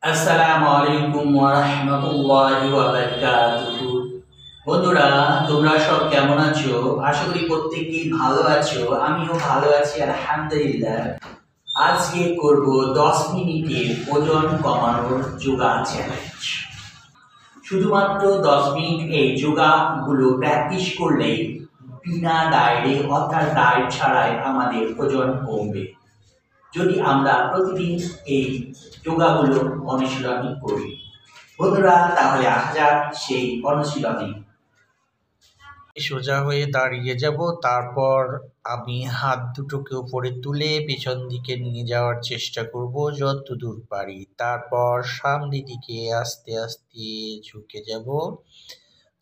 আসসালামু আলাইকুম ওয়া রাহমাতুল্লাহি ওয়া বারাকাতুহু। বন্ধুরা, তোমরা সব কেমন আছো? আশা করি প্রত্যেকেই ভালো আছো। আমিও ভালো আছি আলহামদুলিল্লাহ। আজকে করব 10 মিনিটের ওজন কমানোর যোগা চ্যালেঞ্জ। শুধুমাত্র 10 মিনিট এই যোগাগুলো প্র্যাকটিস করলেই বিনা ডায়েটে অর্থাৎ ডায়েট ছাড়াই আমাদের ওজন কমবে, যদি আমরা প্রতিদিন এই যোগাগুলো অনুশীলনী করি। বন্ধুরা, তাহলে আসা যাক সেই অনুশীলনী। সোজা হয়ে দাঁড়িয়ে যাব, তারপর আমি হাত দুটোকে উপরে তুলে পেছন দিকে নিয়ে যাওয়ার চেষ্টা করব যতদূর পারি। তারপর সামনের দিকে আস্তে আস্তে ঝুঁকে যাব,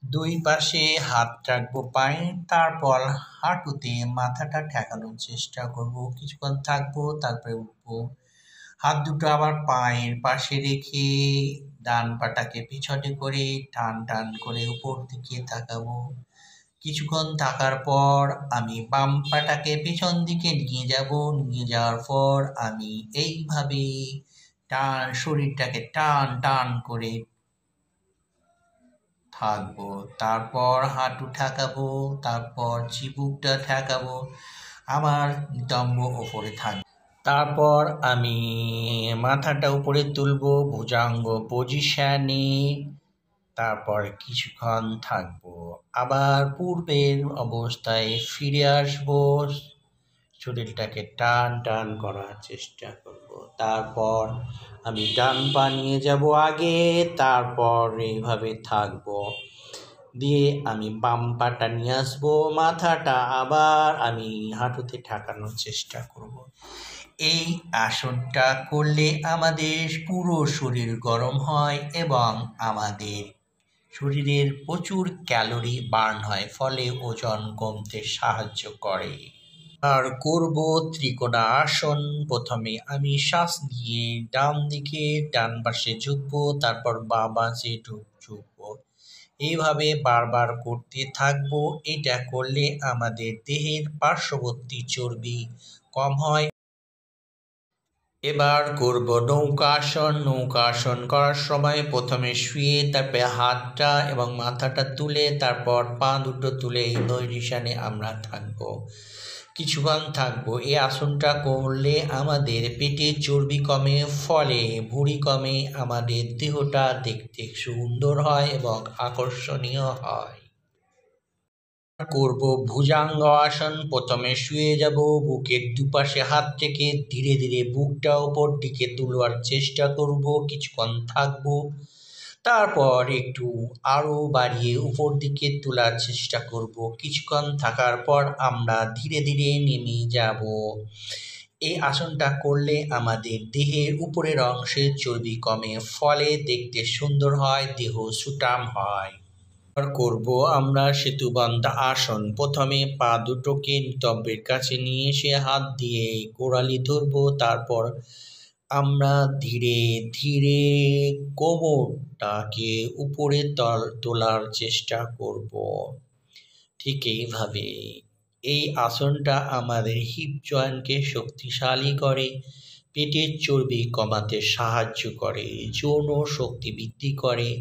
দুই পাশে হাত রাখবো পায়ে, তারপর হাঁটুতে মাথাটা ঠেকানোর চেষ্টা করব। কিছুক্ষণ থাকবো, তারপরে উঠবো। হাত দুটো আবার পায়ের পাশে রেখে ডান পাটাকে পিছনে করে টান টান করে উপর দিকে তাকাবো। কিছুক্ষণ থাকার পর আমি বাম পাটাকে পেছন দিকে নিয়ে যাব। নিয়ে যাওয়ার পর আমি এইভাবে শরীরটাকে টান টান করে থাকবো। তারপর হাঁটু ঠেকাবো, তারপর চিবুকটা ঠেকাবো, আমার নিতম্ব ওপরে থাকবে। তারপর আমি মাথাটা উপরে তুলবো ভুজাঙ্গ পজিশনে, তারপর কিছুক্ষণ থাকবো, আবার পূর্বের অবস্থায় ফিরে আসবো। শরীরটাকে টান টান করার চেষ্টা করব। তারপর আমি ডান পা নিয়ে যাব আগে, তারপর এইভাবে থাকবো, দিয়ে আমি বাম পাটা নিয়ে আসবো। মাথাটা আবার আমি হাঁটুতে ঠেকানোর চেষ্টা করব। এই আসনটা করলে আমাদের পুরো শরীর গরম হয় এবং আমাদের শরীরের প্রচুর ক্যালোরি বার্ন হয়, ফলে ওজন কমতে সাহায্য করে। আর করব ত্রিকোণাসন। প্রথমে আমি শ্বাস নিয়ে ডান দিকে ডান পাশে ঝুঁকবো, তারপর বাম পাশে ঝুঁকবো, এইভাবে বারবার করতে থাকবো। এটা করলে আমাদের দেহের পার্শ্ববর্তী চর্বি কম হয়। এবার করব নৌকাসন। নৌকাসন করার সময় প্রথমে শুয়ে, তারপরে হাতটা এবং মাথাটা তুলে, তারপর পা দুটো তুলে এই পজিশনে আমরা থাকবো, কিছুক্ষণ থাকবো। এই আসনটা করলে আমাদের পেটের চর্বি কমে, ফলে ভুঁড়ি কমে, আমাদের দেহটা দেখতে সুন্দর হয় এবং আকর্ষণীয় হয়। করব ভুজাঙ্গ আসন। প্রথমে শুয়ে যাব, বুকের দুপাশে হাত থেকে ধীরে ধীরে বুকটা ওপর দিকে তোলার চেষ্টা করব, কিছুক্ষণ থাকবো। তারপর একটু আরো বাড়িয়ে উপর দিকে তোলার চেষ্টা করব। কিছুক্ষণ থাকার পর আমরা ধীরে ধীরে নেমে যাব। এই আসনটা করলে আমাদের দেহের উপরের অংশের চর্বি কমে, ফলে দেখতে সুন্দর হয়, দেহ সুঠাম হয়। করব আমরা সেতুবন্ধ আসন। প্রথমে পা দুটোকে নিতম্বের কাছে নিয়ে এসে হাত দিয়ে গোড়ালি ধরবো, তারপর আমরা ধীরে ধীরে কোমরটাকে উপরে তোলার চেষ্টা করব। ঠিক এইভাবে এই আসনটা আমাদের হিপ জয়েন্টকে শক্তিশালী করে, পেটের চর্বি কমাতে সাহায্য করে, যৌন শক্তি বৃদ্ধি করে।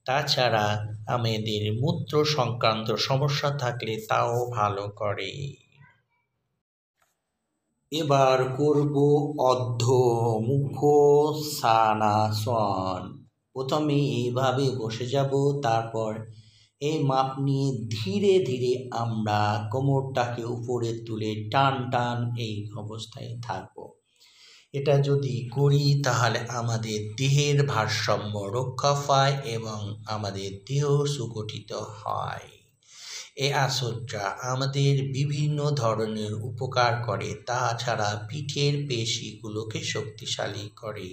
তাছাড়া আমাদের মূত্র সংক্রান্ত সমস্যা থাকলে তাও ভালো করে। এবার করব অর্ধমুখোত্থানাসন। প্রথমে এইভাবে বসে যাব, তারপর এই মাপ নিয়ে ধীরে ধীরে আমরা কোমরটাকে উপরে তুলে টান টান এই অবস্থায় থাকব। এটা যদি করি তাহলে আমাদের দেহের ভারসাম্য রক্ষা পায় এবং আমাদের দেহ সুগঠিত হয়। এই আসনটা আমাদের বিভিন্ন ধরনের উপকার করে, তাছাড়া পিঠের পেশিগুলোকে শক্তিশালী করে।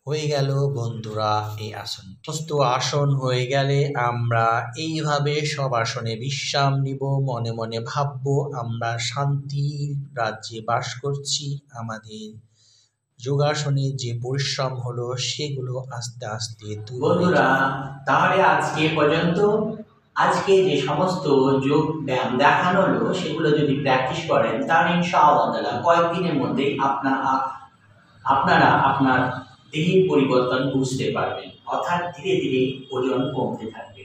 হয়ে গেল বন্ধুরা এই আসন। সমস্ত আসন হয়ে গেলে আমরা এইভাবে সব আসনে বিশ্রাম নিব, মনে মনে ভাববো আমরা শান্তির রাজ্যে বাস করছি। আমাদের যোগাসনে যে পরিশ্রম হলো সেগুলো আস্তে আস্তে বন্ধুরা, তাহলে আজকে পর্যন্ত। আজকে যে সমস্ত যোগ ব্যায়াম দেখানো হলো সেগুলো যদি প্র্যাকটিস করেন, তাহলে ইনশাআল্লাহ কয়েকদিনের মধ্যেই আপনারা আপনার দেহের পরিবর্তন বুঝতে পারবেন, অর্থাৎ ধীরে ধীরে ওজন কমতে থাকবে।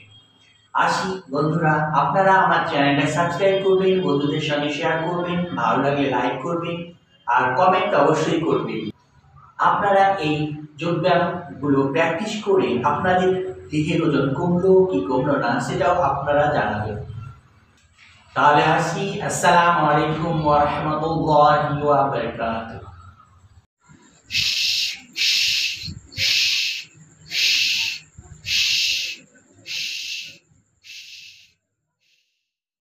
আসি বন্ধুরা, আপনারা আমার চ্যানেলটা সাবস্ক্রাইব করবেন, বন্ধুদের সঙ্গে শেয়ার করবেন, ভালো লাগলে লাইক করবেন আর কমেন্ট অবশ্যই করবেন। আপনারা এই যোগব্যায়ামগুলো প্র্যাকটিস করে আপনাদের দেহের ওজন কমলো কি কমলো না সেটাও আপনারা জানাবেন। তাহলে আসি, আসসালামু আলাইকুম ওয়া রাহমাতুল্লাহি ওয়া বারাকাতুহু।